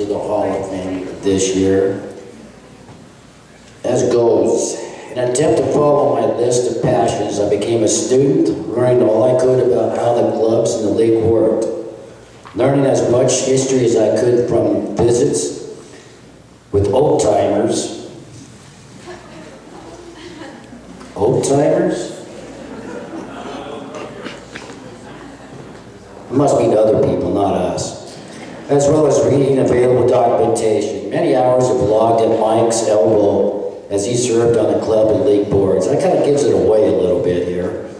to the Hall of Fame this year. As goes, in an attempt to follow my list of passions, I became a student, learning all I could about how the clubs and the league worked, learning as much history as I could from visits with old-timers. Old-timers? It must be to other people, not us. As well as reading available documentation. Many hours of logged at Mike's elbow as he served on the club and league boards. That kind of gives it away a little bit here.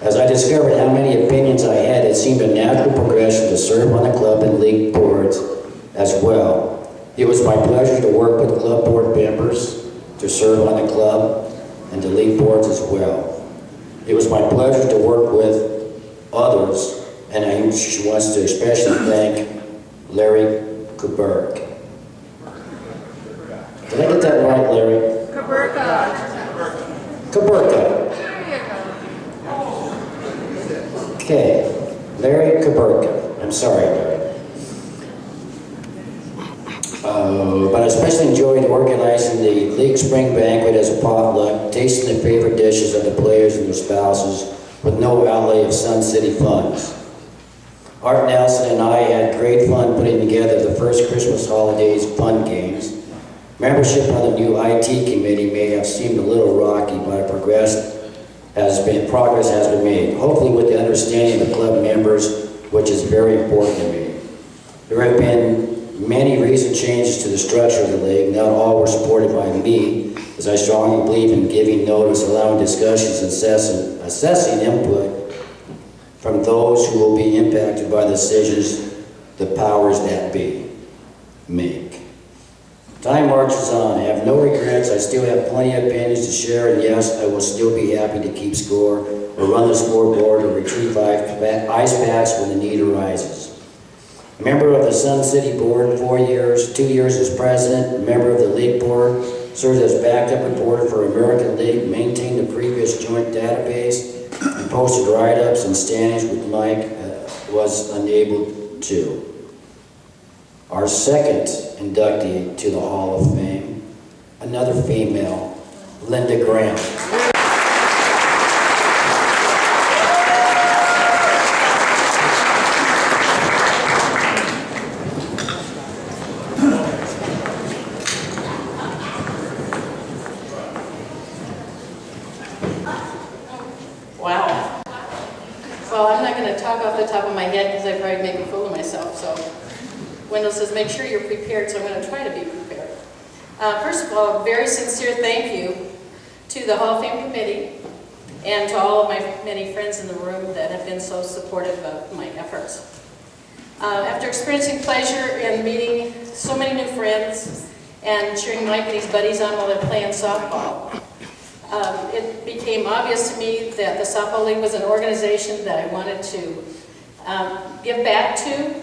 As I discovered how many opinions I had, it seemed a natural progression to serve on the club and league boards as well. It was my pleasure to work with club board members, to serve on the club and the league boards as well. It was my pleasure to work with others, and I wants to especially thank Larry Kuberk. Did I get that right, Larry? Kuberka. Kuberka. Okay, Larry Kuberka. I'm sorry, Larry. But I especially enjoyed organizing the League Spring Banquet as a potluck, tasting the favorite dishes of the players and their spouses with no outlay of Sun City funds. Art Nelson and I had great fun putting together the first Christmas holidays fun games. Membership on the new IT committee may have seemed a little rocky, but progress has been made, hopefully with the understanding of the club members, which is very important to me. There have been many recent changes to the structure of the league. Not all were supported by me, as I strongly believe in giving notice, allowing discussions, and assessing input from those who will be impacted by the decisions the powers that be make. Time marches on. I have no regrets. I still have plenty of opinions to share, and yes, I will still be happy to keep score or run the scoreboard or retrieve ice packs when the need arises. A member of the Sun City Board, 4 years, 2 years as president, a member of the league board, served as backup reporter for American League, maintained the previous joint database, and posted write-ups and standings with Mike was unable to. Our second inductee to the Hall of Fame, another female, Linda Graham. Wow. Well, I'm not going to talk off the top of my head because I'd probably make a fool of myself. So Wendell says, make sure you're prepared, so I'm going to try to be prepared. First of all, a very sincere thank you to the Hall of Fame Committee and to all of my many friends in the room that have been so supportive of my efforts. After experiencing pleasure in meeting so many new friends and cheering Mike and his buddies on while they're playing softball, it became obvious to me that the Softball League was an organization that I wanted to give back to,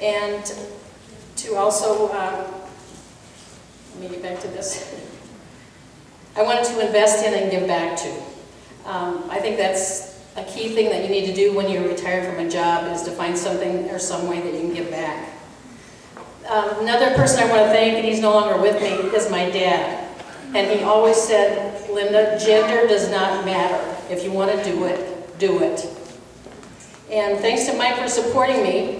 and to also, let me get back to this. I wanted to invest in and give back to. I think that's a key thing that you need to do when you're retired from a job, is to find something or some way that you can give back. Another person I want to thank, and he's no longer with me, is my dad. And he always said, Linda, gender does not matter. If you want to do it, do it. And thanks to Mike for supporting me,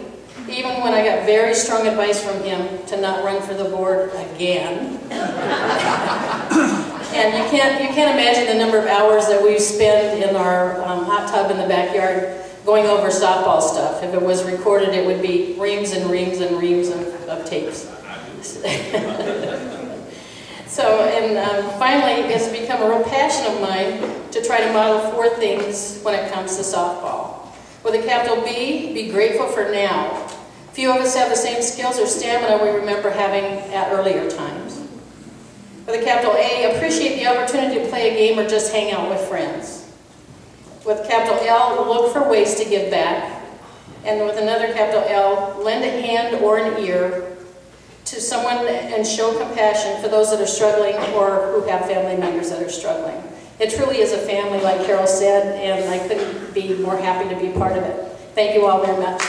even when I got very strong advice from him to not run for the board again. And you can't imagine the number of hours that we spend in our hot tub in the backyard going over softball stuff. If it was recorded, it would be reams and reams and reams of tapes. So, and finally, it's become a real passion of mine to try to model 4 things when it comes to softball. With a capital B, be grateful for now. Few of us have the same skills or stamina we remember having at earlier times. With a capital A, appreciate the opportunity to play a game or just hang out with friends. With capital L, look for ways to give back. And with another capital L, lend a hand or an ear to someone and show compassion for those that are struggling or who have family members that are struggling. It truly is a family, like Carol said, and I couldn't be more happy to be part of it. Thank you all very much.